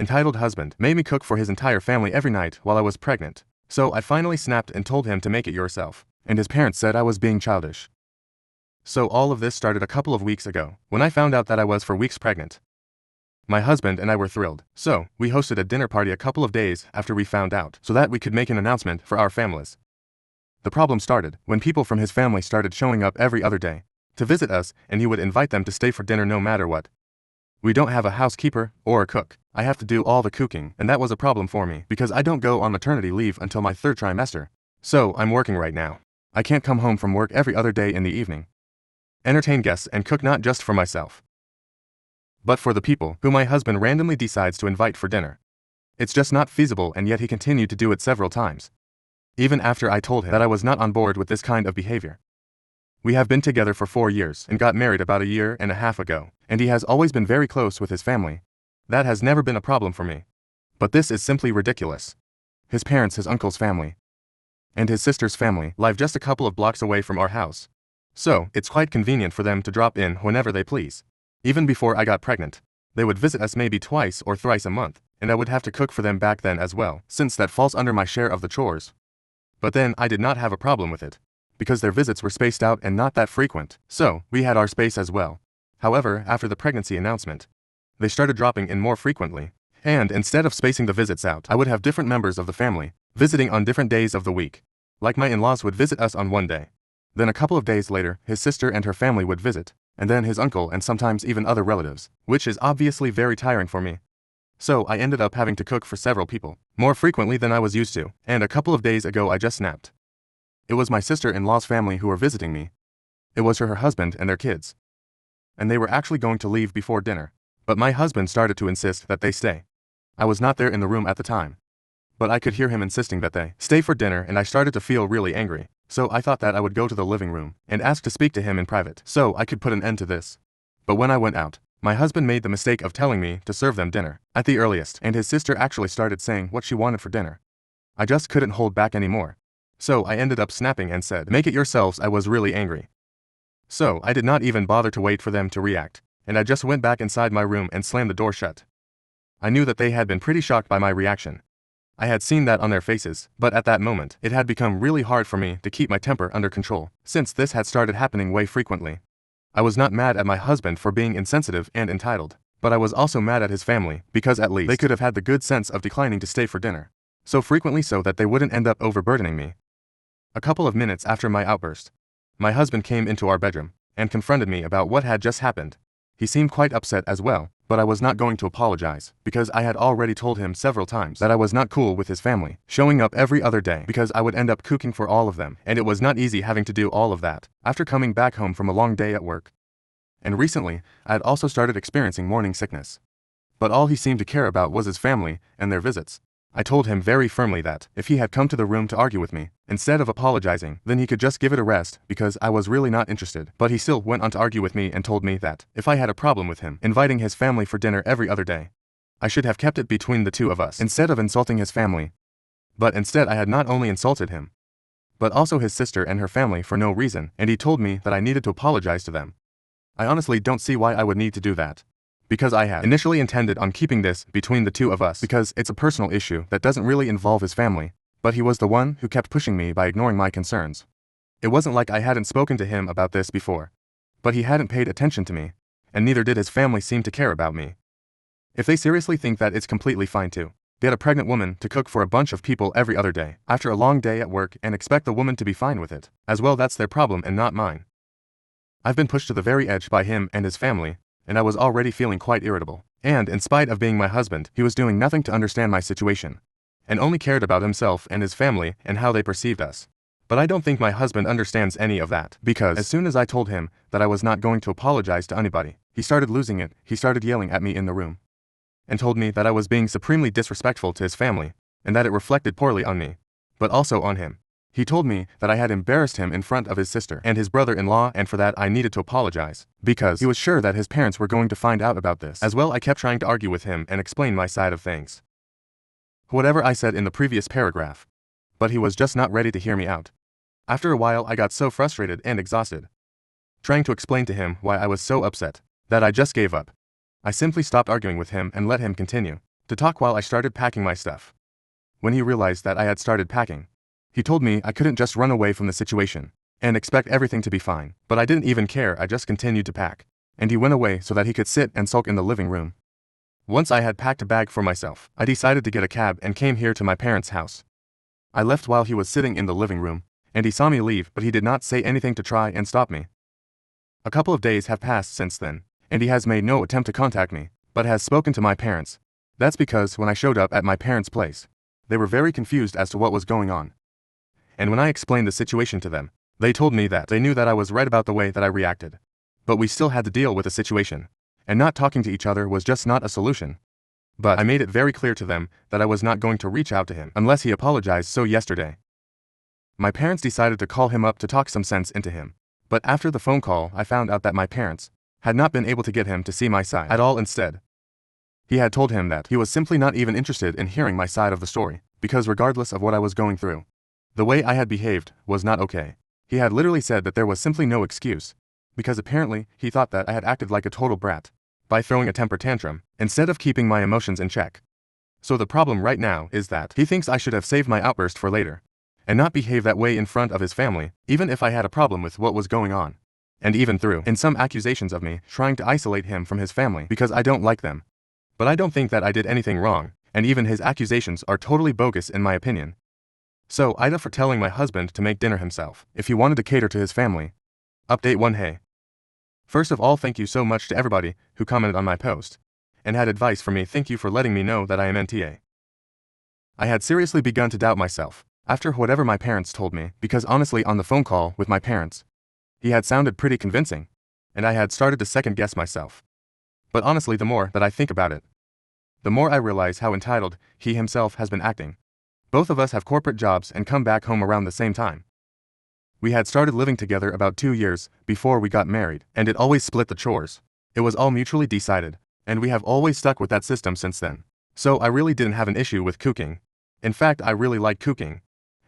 entitled husband made me cook for his entire family every night while I was pregnant. So I finally snapped and told him to make it yourself. And his parents said I was being childish. So all of this started a couple of weeks ago, when I found out that I was 4 weeks pregnant. My husband and I were thrilled, so we hosted a dinner party a couple of days after we found out, so that we could make an announcement for our families. The problem started when people from his family started showing up every other day to visit us, and he would invite them to stay for dinner no matter what. We don't have a housekeeper or a cook. I have to do all the cooking, and that was a problem for me because I don't go on maternity leave until my 3rd trimester. So I'm working right now. I can't come home from work every other day in the evening, entertain guests and cook not just for myself, but for the people who my husband randomly decides to invite for dinner. It's just not feasible, and yet he continued to do it several times, even after I told him that I was not on board with this kind of behavior. We have been together for 4 years and got married about 1.5 years ago, and he has always been very close with his family. That has never been a problem for me. But this is simply ridiculous. His parents, his uncle's family, and his sister's family live just a couple of blocks away from our house. So it's quite convenient for them to drop in whenever they please. Even before I got pregnant, they would visit us maybe twice or thrice a month, and I would have to cook for them back then as well, since that falls under my share of the chores. But then I did not have a problem with it, because their visits were spaced out and not that frequent, so we had our space as well. However, after the pregnancy announcement, they started dropping in more frequently, and instead of spacing the visits out, I would have different members of the family visiting on different days of the week. Like my in-laws would visit us on one day. Then a couple of days later, his sister and her family would visit, and then his uncle and sometimes even other relatives, which is obviously very tiring for me. So I ended up having to cook for several people, more frequently than I was used to, and a couple of days ago I just snapped. It was my sister-in-law's family who were visiting me. It was her husband and their kids. And they were actually going to leave before dinner, but my husband started to insist that they stay. I was not there in the room at the time, but I could hear him insisting that they stay for dinner, and I started to feel really angry. So I thought that I would go to the living room and ask to speak to him in private so I could put an end to this. But when I went out, my husband made the mistake of telling me to serve them dinner at the earliest, and his sister actually started saying what she wanted for dinner. I just couldn't hold back anymore. So I ended up snapping and said, "Make it yourselves." I was really angry. So I did not even bother to wait for them to react, and I just went back inside my room and slammed the door shut. I knew that they had been pretty shocked by my reaction. I had seen that on their faces, but at that moment, it had become really hard for me to keep my temper under control, since this had started happening way frequently. I was not mad at my husband for being insensitive and entitled, but I was also mad at his family, because at least they could have had the good sense of declining to stay for dinner so frequently so that they wouldn't end up overburdening me. A couple of minutes after my outburst, my husband came into our bedroom and confronted me about what had just happened. He seemed quite upset as well, but I was not going to apologize, because I had already told him several times that I was not cool with his family showing up every other day, because I would end up cooking for all of them, and it was not easy having to do all of that after coming back home from a long day at work. And recently, I had also started experiencing morning sickness. But all he seemed to care about was his family and their visits. I told him very firmly that if he had come to the room to argue with me, instead of apologizing, then he could just give it a rest, because I was really not interested. But he still went on to argue with me and told me that if I had a problem with him inviting his family for dinner every other day, I should have kept it between the two of us instead of insulting his family. But instead I had not only insulted him, but also his sister and her family for no reason, and he told me that I needed to apologize to them. I honestly don't see why I would need to do that, because I had initially intended on keeping this between the two of us, because it's a personal issue that doesn't really involve his family. But he was the one who kept pushing me by ignoring my concerns. It wasn't like I hadn't spoken to him about this before, but he hadn't paid attention to me, and neither did his family seem to care about me. If they seriously think that it's completely fine to get a pregnant woman to cook for a bunch of people every other day after a long day at work and expect the woman to be fine with it as well, that's their problem and not mine. I've been pushed to the very edge by him and his family, and I was already feeling quite irritable. And in spite of being my husband, he was doing nothing to understand my situation, and only cared about himself and his family and how they perceived us. But I don't think my husband understands any of that, because as soon as I told him that I was not going to apologize to anybody, he started losing it. He started yelling at me in the room, and told me that I was being supremely disrespectful to his family, and that it reflected poorly on me, but also on him. He told me that I had embarrassed him in front of his sister and his brother-in-law, and for that I needed to apologize, because he was sure that his parents were going to find out about this as well. I kept trying to argue with him and explain my side of things, whatever I said in the previous paragraph, but he was just not ready to hear me out. After a while I got so frustrated and exhausted trying to explain to him why I was so upset that I just gave up. I simply stopped arguing with him and let him continue to talk while I started packing my stuff. When he realized that I had started packing, he told me I couldn't just run away from the situation and expect everything to be fine, but I didn't even care. I just continued to pack, and he went away so that he could sit and sulk in the living room. Once I had packed a bag for myself, I decided to get a cab and came here to my parents' house. I left while he was sitting in the living room, and he saw me leave, but he did not say anything to try and stop me. A couple of days have passed since then, and he has made no attempt to contact me, but has spoken to my parents. That's because when I showed up at my parents' place, they were very confused as to what was going on. And when I explained the situation to them, they told me that they knew that I was right about the way that I reacted. But we still had to deal with the situation, and not talking to each other was just not a solution. But I made it very clear to them that I was not going to reach out to him unless he apologized. So yesterday, my parents decided to call him up to talk some sense into him. But after the phone call, I found out that my parents had not been able to get him to see my side at all. Instead, he had told him that he was simply not even interested in hearing my side of the story, because regardless of what I was going through, the way I had behaved was not okay. He had literally said that there was simply no excuse, because apparently he thought that I had acted like a total brat by throwing a temper tantrum instead of keeping my emotions in check. So the problem right now is that he thinks I should have saved my outburst for later and not behave that way in front of his family, even if I had a problem with what was going on, and even threw in some accusations of me trying to isolate him from his family because I don't like them. But I don't think that I did anything wrong, and even his accusations are totally bogus in my opinion. So Ida for telling my husband to make dinner himself if he wanted to cater to his family. Update 1. Hey. First of all, thank you so much to everybody who commented on my post and had advice for me. Thank you for letting me know that I am NTA. I had seriously begun to doubt myself after whatever my parents told me, because honestly on the phone call with my parents, he had sounded pretty convincing, and I had started to second guess myself. But honestly, the more that I think about it, the more I realize how entitled he himself has been acting. Both of us have corporate jobs and come back home around the same time. We had started living together about 2 years before we got married, and it always split the chores. It was all mutually decided, and we have always stuck with that system since then. So I really didn't have an issue with cooking. In fact, I really like cooking,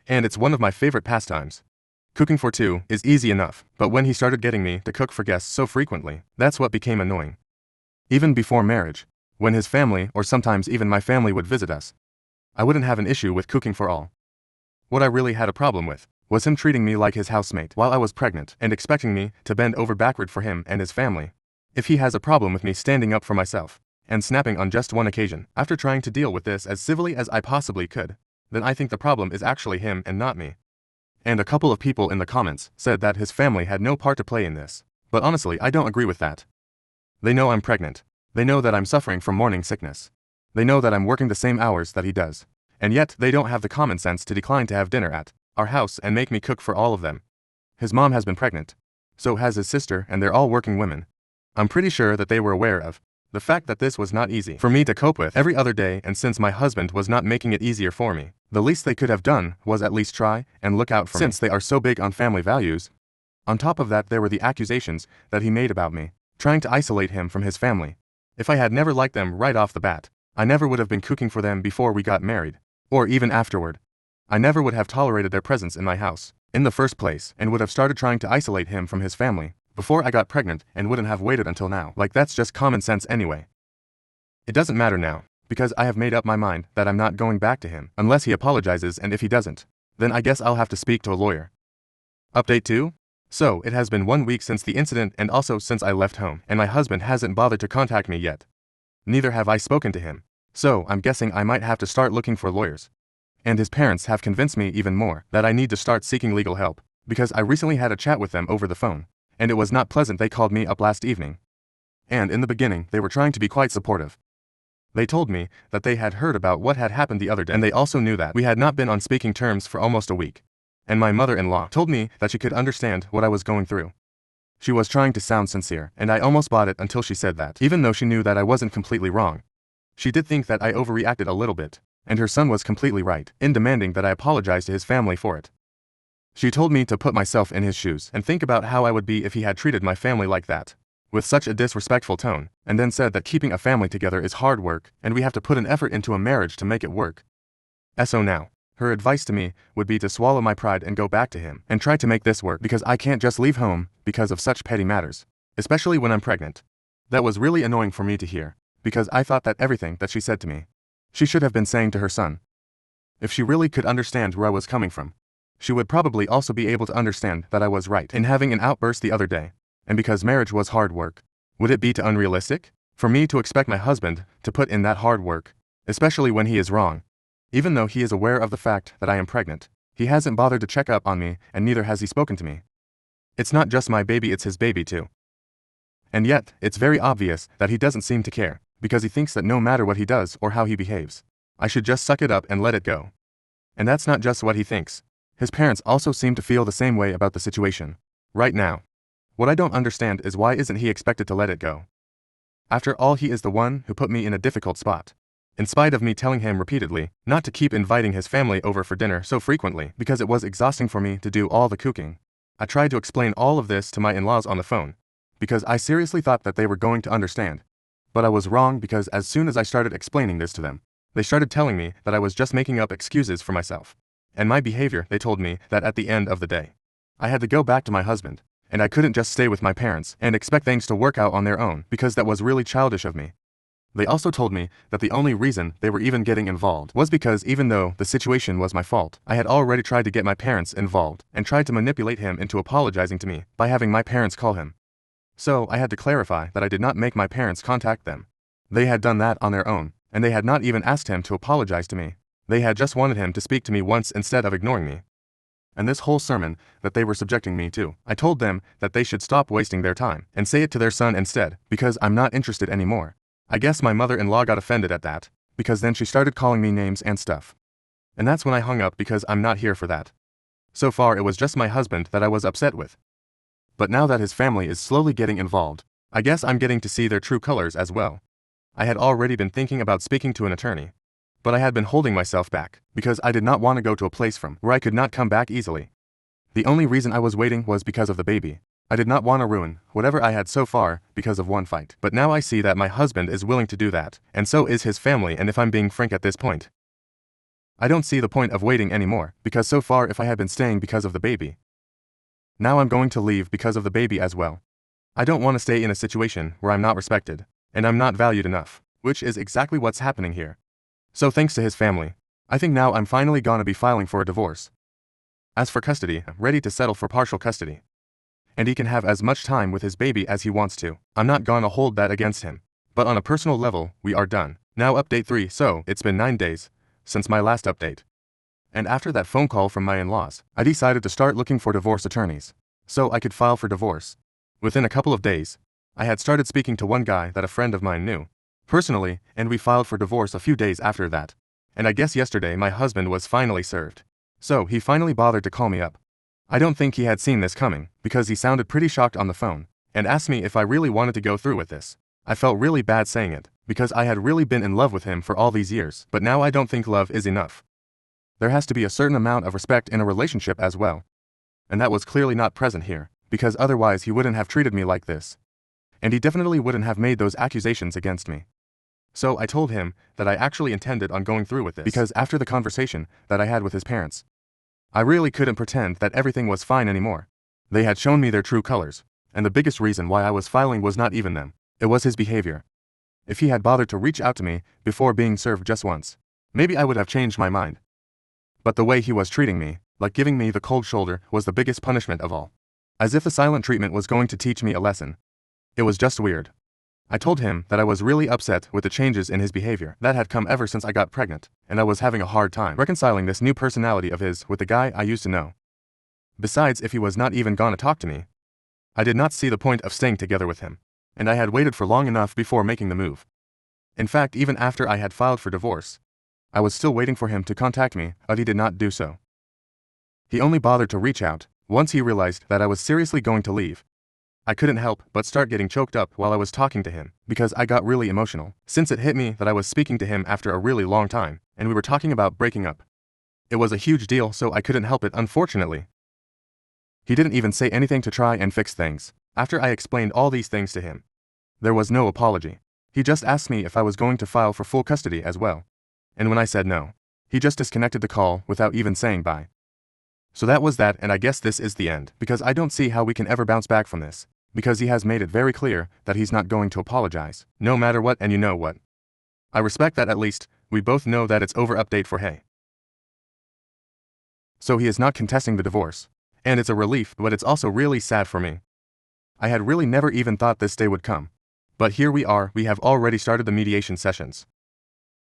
and it's one of my favorite pastimes. Cooking for two is easy enough, but when he started getting me to cook for guests so frequently, that's what became annoying. Even before marriage, when his family or sometimes even my family would visit us, I wouldn't have an issue with cooking for all. What I really had a problem with was him treating me like his housemate while I was pregnant and expecting me to bend over backward for him and his family. If he has a problem with me standing up for myself and snapping on just one occasion after trying to deal with this as civilly as I possibly could, then I think the problem is actually him and not me. And a couple of people in the comments said that his family had no part to play in this, but honestly I don't agree with that. They know I'm pregnant. They know that I'm suffering from morning sickness. They know that I'm working the same hours that he does, and yet they don't have the common sense to decline to have dinner at our house and make me cook for all of them. His mom has been pregnant. So has his sister, and they're all working women. I'm pretty sure that they were aware of the fact that this was not easy for me to cope with every other day, and since my husband was not making it easier for me, the least they could have done was at least try and look out for me, since they are so big on family values. On top of that, there were the accusations that he made about me trying to isolate him from his family. If I had never liked them right off the bat, I never would have been cooking for them before we got married, or even afterward. I never would have tolerated their presence in my house in the first place, and would have started trying to isolate him from his family before I got pregnant, and wouldn't have waited until now. Like, that's just common sense anyway. It doesn't matter now, because I have made up my mind that I'm not going back to him unless he apologizes, and if he doesn't, then I guess I'll have to speak to a lawyer. Update 2. So, it has been 1 week since the incident, and also since I left home, and my husband hasn't bothered to contact me yet. Neither have I spoken to him. So, I'm guessing I might have to start looking for lawyers. And his parents have convinced me even more that I need to start seeking legal help, because I recently had a chat with them over the phone, and it was not pleasant. They called me up last evening, and in the beginning they were trying to be quite supportive. They told me that they had heard about what had happened the other day, and they also knew that we had not been on speaking terms for almost a week. And my mother-in-law told me that she could understand what I was going through. She was trying to sound sincere, and I almost bought it until she said that, even though she knew that I wasn't completely wrong, she did think that I overreacted a little bit, and her son was completely right in demanding that I apologize to his family for it. She told me to put myself in his shoes and think about how I would be if he had treated my family like that, with such a disrespectful tone, and then said that keeping a family together is hard work, and we have to put an effort into a marriage to make it work. So now, her advice to me would be to swallow my pride and go back to him and try to make this work, because I can't just leave home because of such petty matters, especially when I'm pregnant. That was really annoying for me to hear, because I thought that everything that she said to me she should have been saying to her son. If she really could understand where I was coming from, she would probably also be able to understand that I was right in having an outburst the other day. And because marriage was hard work, would it be too unrealistic for me to expect my husband to put in that hard work, especially when he is wrong? Even though he is aware of the fact that I am pregnant, he hasn't bothered to check up on me, and neither has he spoken to me. It's not just my baby, it's his baby too. And yet, it's very obvious that he doesn't seem to care, because he thinks that no matter what he does or how he behaves, I should just suck it up and let it go. And that's not just what he thinks. His parents also seem to feel the same way about the situation right now. What I don't understand is why isn't he expected to let it go? After all, he is the one who put me in a difficult spot. In spite of me telling him repeatedly not to keep inviting his family over for dinner so frequently because it was exhausting for me to do all the cooking, I tried to explain all of this to my in-laws on the phone, because I seriously thought that they were going to understand. But I was wrong, because as soon as I started explaining this to them, they started telling me that I was just making up excuses for myself. And my behavior, they told me that at the end of the day, I had to go back to my husband, and I couldn't just stay with my parents and expect things to work out on their own, because that was really childish of me. They also told me that the only reason they were even getting involved was because even though the situation was my fault, I had already tried to get my parents involved and tried to manipulate him into apologizing to me by having my parents call him. So I had to clarify that I did not make my parents contact them. They had done that on their own, and they had not even asked him to apologize to me. They had just wanted him to speak to me once instead of ignoring me. And this whole sermon that they were subjecting me to, I told them that they should stop wasting their time and say it to their son instead, because I'm not interested anymore. I guess my mother-in-law got offended at that, because then she started calling me names and stuff. And that's when I hung up, because I'm not here for that. So far it was just my husband that I was upset with. But now that his family is slowly getting involved, I guess I'm getting to see their true colors as well. I had already been thinking about speaking to an attorney, but I had been holding myself back, because I did not want to go to a place from where I could not come back easily. The only reason I was waiting was because of the baby. I did not want to ruin whatever I had so far because of one fight. But now I see that my husband is willing to do that, and so is his family, and if I'm being frank at this point, I don't see the point of waiting anymore, because so far if I had been staying because of the baby, now I'm going to leave because of the baby as well. I don't want to stay in a situation where I'm not respected, and I'm not valued enough, which is exactly what's happening here. So thanks to his family, I think now I'm finally gonna be filing for a divorce. As for custody, I'm ready to settle for partial custody. And he can have as much time with his baby as he wants to. I'm not gonna hold that against him. But on a personal level, we are done. Now update 3. So, it's been 9 days since my last update. And after that phone call from my in-laws, I decided to start looking for divorce attorneys, so I could file for divorce. Within a couple of days, I had started speaking to one guy that a friend of mine knew personally, and we filed for divorce a few days after that. And I guess yesterday my husband was finally served. So he finally bothered to call me up. I don't think he had seen this coming, because he sounded pretty shocked on the phone, and asked me if I really wanted to go through with this. I felt really bad saying it, because I had really been in love with him for all these years, but now I don't think love is enough. There has to be a certain amount of respect in a relationship as well. And that was clearly not present here, because otherwise he wouldn't have treated me like this. And he definitely wouldn't have made those accusations against me. So I told him that I actually intended on going through with this, because after the conversation that I had with his parents, I really couldn't pretend that everything was fine anymore. They had shown me their true colors, and the biggest reason why I was filing was not even them, it was his behavior. If he had bothered to reach out to me before being served just once, maybe I would have changed my mind. But the way he was treating me, like giving me the cold shoulder, was the biggest punishment of all. As if the silent treatment was going to teach me a lesson. It was just weird. I told him that I was really upset with the changes in his behavior that had come ever since I got pregnant, and I was having a hard time reconciling this new personality of his with the guy I used to know. Besides, if he was not even gonna talk to me, I did not see the point of staying together with him, and I had waited for long enough before making the move. In fact, even after I had filed for divorce, I was still waiting for him to contact me, but he did not do so. He only bothered to reach out once he realized that I was seriously going to leave. I couldn't help but start getting choked up while I was talking to him, because I got really emotional, since it hit me that I was speaking to him after a really long time, and we were talking about breaking up. It was a huge deal, so I couldn't help it, unfortunately. He didn't even say anything to try and fix things. After I explained all these things to him, there was no apology. He just asked me if I was going to file for full custody as well. And when I said no, he just disconnected the call without even saying bye. So that was that, and I guess this is the end, because I don't see how we can ever bounce back from this, because he has made it very clear that he's not going to apologize, no matter what, and you know what? I respect that at least We both know that it's over update for Hey. So he is not contesting the divorce. And it's a relief, but it's also really sad for me. I had really never even thought this day would come. But here we are, we have already started the mediation sessions.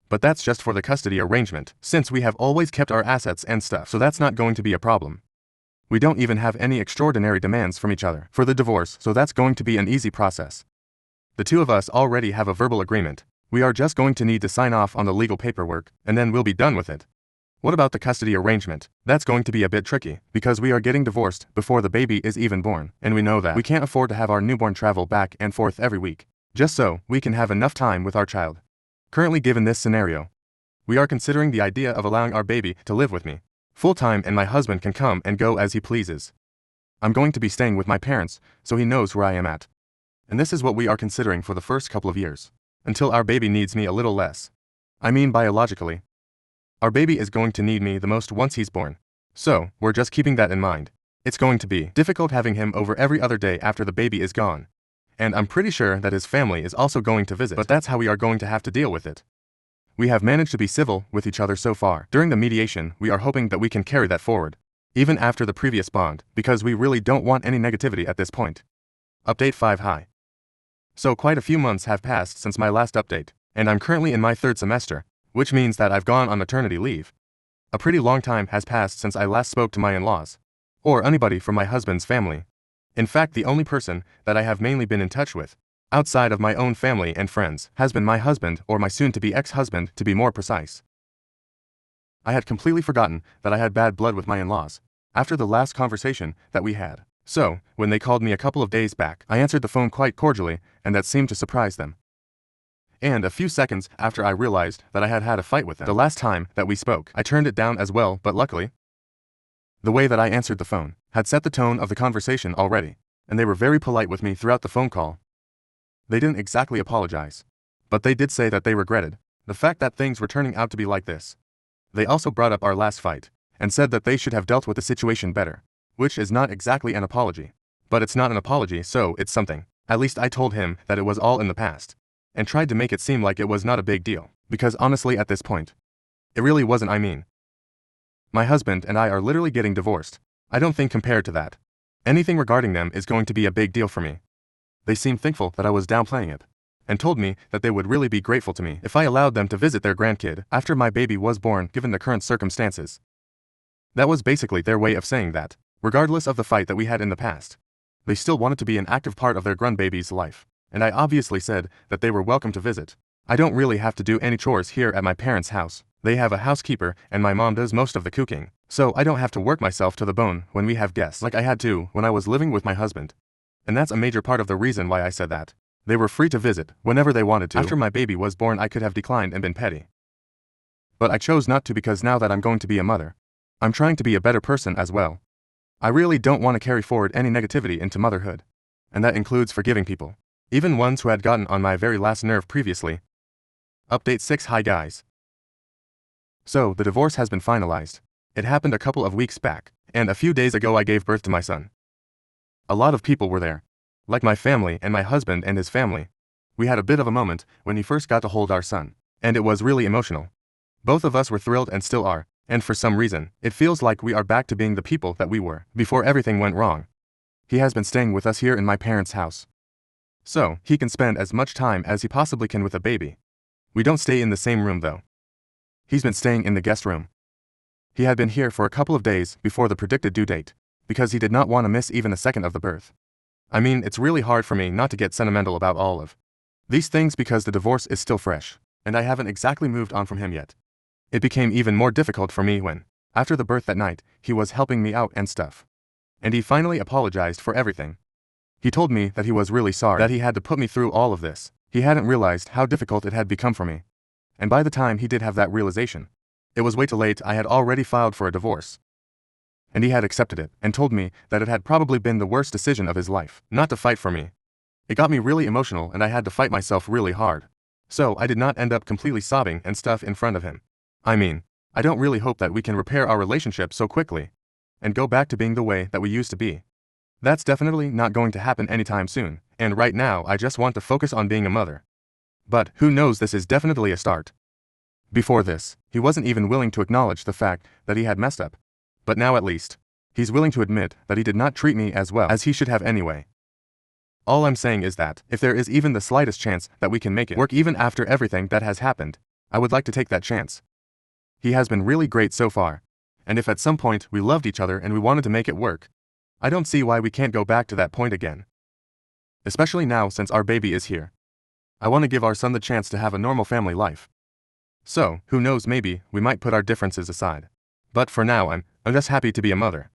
But that's just for the custody arrangement, since we have always kept our assets and stuff, so that's not going to be a problem. We don't even have any extraordinary demands from each other for the divorce, so that's going to be an easy process. The two of us already have a verbal agreement. We are just going to need to sign off on the legal paperwork, and then we'll be done with it. What about the custody arrangement? That's going to be a bit tricky, because we are getting divorced before the baby is even born, and we know that we can't afford to have our newborn travel back and forth every week, just so we can have enough time with our child. Currently, given this scenario, we are considering the idea of allowing our baby to live with me full-time, and my husband can come and go as he pleases. I'm going to be staying with my parents, so he knows where I am at. And this is what we are considering for the first couple of years, until our baby needs me a little less. I mean biologically. Our baby is going to need me the most once he's born. So, we're just keeping that in mind. It's going to be difficult having him over every other day after the baby is gone. And I'm pretty sure that his family is also going to visit, but that's how we are going to have to deal with it. We have managed to be civil with each other so far. During the mediation, we are hoping that we can carry that forward, even after the previous bond, because we really don't want any negativity at this point. Update 5 Hi. So quite a few months have passed since my last update, and I'm currently in my 3rd semester, which means that I've gone on maternity leave. A pretty long time has passed since I last spoke to my in-laws, or anybody from my husband's family. In fact, the only person that I have mainly been in touch with, outside of my own family and friends, has been my husband, or my soon-to-be ex-husband to be more precise. I had completely forgotten that I had bad blood with my in-laws, after the last conversation that we had. So, when they called me a couple of days back, I answered the phone quite cordially, and that seemed to surprise them. And a few seconds after I realized that I had had a fight with them the last time that we spoke, I turned it down as well, but luckily, the way that I answered the phone had set the tone of the conversation already, and they were very polite with me throughout the phone call. They didn't exactly apologize, but they did say that they regretted the fact that things were turning out to be like this. They also brought up our last fight, and said that they should have dealt with the situation better, which is not exactly an apology. But it's not an apology, so it's something. At least I told him that it was all in the past, and tried to make it seem like it was not a big deal, because honestly at this point, it really wasn't. I mean, my husband and I are literally getting divorced. I don't think compared to that, anything regarding them is going to be a big deal for me. They seemed thankful that I was downplaying it, and told me that they would really be grateful to me if I allowed them to visit their grandkid after my baby was born, given the current circumstances. That was basically their way of saying that, regardless of the fight that we had in the past, they still wanted to be an active part of their grandbaby's life, and I obviously said that they were welcome to visit. I don't really have to do any chores here at my parents' house. They have a housekeeper, and my mom does most of the cooking, so I don't have to work myself to the bone when we have guests like I had to when I was living with my husband. And that's a major part of the reason why I said that. They were free to visit whenever they wanted to. After my baby was born, I could have declined and been petty. But I chose not to, because now that I'm going to be a mother, I'm trying to be a better person as well. I really don't want to carry forward any negativity into motherhood. And that includes forgiving people, even ones who had gotten on my very last nerve previously. Update 6 Hi guys. So, the divorce has been finalized. It happened a couple of weeks back, and a few days ago I gave birth to my son. A lot of people were there, like my family and my husband and his family. We had a bit of a moment when he first got to hold our son, and it was really emotional. Both of us were thrilled and still are, and for some reason, it feels like we are back to being the people that we were before everything went wrong. He has been staying with us here in my parents' house, so he can spend as much time as he possibly can with a baby. We don't stay in the same room though. He's been staying in the guest room. He had been here for a couple of days before the predicted due date, because he did not want to miss even a second of the birth. I mean, it's really hard for me not to get sentimental about all of these things because the divorce is still fresh, and I haven't exactly moved on from him yet. It became even more difficult for me when, after the birth that night, he was helping me out and stuff. And he finally apologized for everything. He told me that he was really sorry that he had to put me through all of this. He hadn't realized how difficult it had become for me. And by the time he did have that realization, it was way too late. I had already filed for a divorce. And he had accepted it, and told me that it had probably been the worst decision of his life, not to fight for me. It got me really emotional, and I had to fight myself really hard. So I did not end up completely sobbing and stuff in front of him. I mean, I don't really hope that we can repair our relationship so quickly, and go back to being the way that we used to be. That's definitely not going to happen anytime soon, and right now I just want to focus on being a mother. But who knows, this is definitely a start. Before this, he wasn't even willing to acknowledge the fact that he had messed up. But now at least, he's willing to admit that he did not treat me as well as he should have anyway. All I'm saying is that, if there is even the slightest chance that we can make it work even after everything that has happened, I would like to take that chance. He has been really great so far, and if at some point we loved each other and we wanted to make it work, I don't see why we can't go back to that point again. Especially now since our baby is here. I want to give our son the chance to have a normal family life. So, who knows, maybe we might put our differences aside. But for now I'm just happy to be a mother.